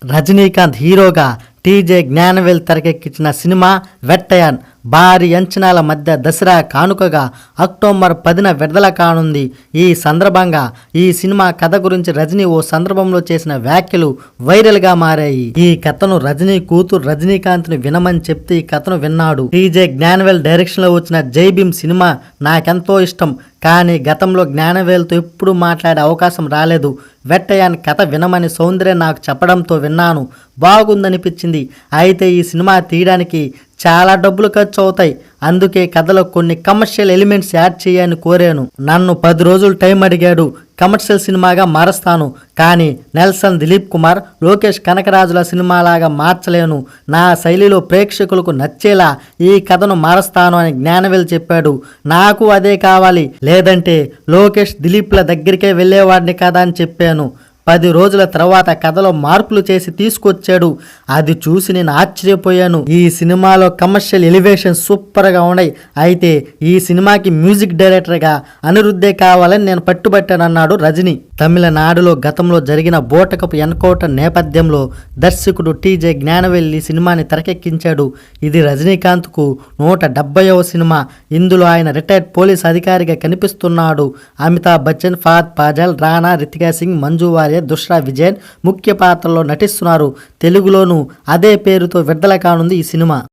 రజనీకాంత్ హీరోగా టీజే జ్ఞానవేల్ తెరకెక్కించిన సినిమా వెట్టయాన్ భారీ అంచనాల మధ్య దసరా కానుకగా అక్టోబర్ 10న విడుదల కానుంది. ఈ సందర్భంగా ఈ సినిమా కథ గురించి రజనీ ఓ సందర్భంలో చేసిన వ్యాఖ్యలు వైరల్గా మారాయి. ఈ కథను రజనీ కూతురు రజనీకాంత్ని వినమని చెప్తే ఈ కథను విన్నాడు. టీజే జ్ఞానవేల్ డైరెక్షన్లో వచ్చిన జై భీమ్ సినిమా నాకెంతో ఇష్టం. కానీ గతంలో జ్ఞానవేల్తో ఎప్పుడూ మాట్లాడే అవకాశం రాలేదు. వెట్టయాన్ కథ వినమని సౌందర్య నాకు చెప్పడంతో విన్నాను. బాగుందనిపించింది. అయితే ఈ సినిమా తీయడానికి చాలా డబ్బులు ఖర్చు అవుతాయి. అందుకే కథలో కొన్ని కమర్షియల్ ఎలిమెంట్స్ యాడ్ చేయని కోరాను. నన్ను 10 రోజులు టైం అడిగాడు. కమర్షియల్ సినిమాగా మారుస్తాను, కానీ నెల్సన్ దిలీప్ కుమార్, లోకేష్ కనకరాజుల సినిమాలాగా మార్చలేను. నా శైలిలో ప్రేక్షకులకు నచ్చేలా ఈ కథను మారుస్తాను అని జ్ఞానవేల్ చెప్పాడు. నాకు అదే కావాలి, లేదంటే లోకేష్ దిలీప్ల దగ్గరికే వెళ్ళేవాడిని కదా అని చెప్పాను. 10 రోజుల తర్వాత కథలో మార్పులు చేసి తీసుకొచ్చాడు. అది చూసి నేను ఆశ్చర్యపోయాను. ఈ సినిమాలో కమర్షియల్ ఎలివేషన్ సూపర్గా ఉన్నాయి. అయితే ఈ సినిమాకి మ్యూజిక్ డైరెక్టర్గా అనిరుద్ధే కావాలని నేను పట్టుబట్టానన్నాడు రజనీ. తమిళనాడులో గతంలో జరిగిన బోటకపు ఎన్కౌంటర్ నేపథ్యంలో దర్శకుడు టీజే జ్ఞానవేల్ ఈ సినిమాని తెరకెక్కించాడు. ఇది రజనీకాంత్కు 170వ సినిమా. ఇందులో ఆయన రిటైర్డ్ పోలీస్ అధికారిగా కనిపిస్తున్నాడు. అమితాబ్ బచ్చన్, ఫహద్ ఫాజల్, రానా, రితికా సింగ్, మంజు వారియర్, దుష్రా విజయన్ ముఖ్య పాత్రలో నటిస్తున్నారు. తెలుగులోనూ అదే పేరుతో విడుదల కానుంది ఈ సినిమా.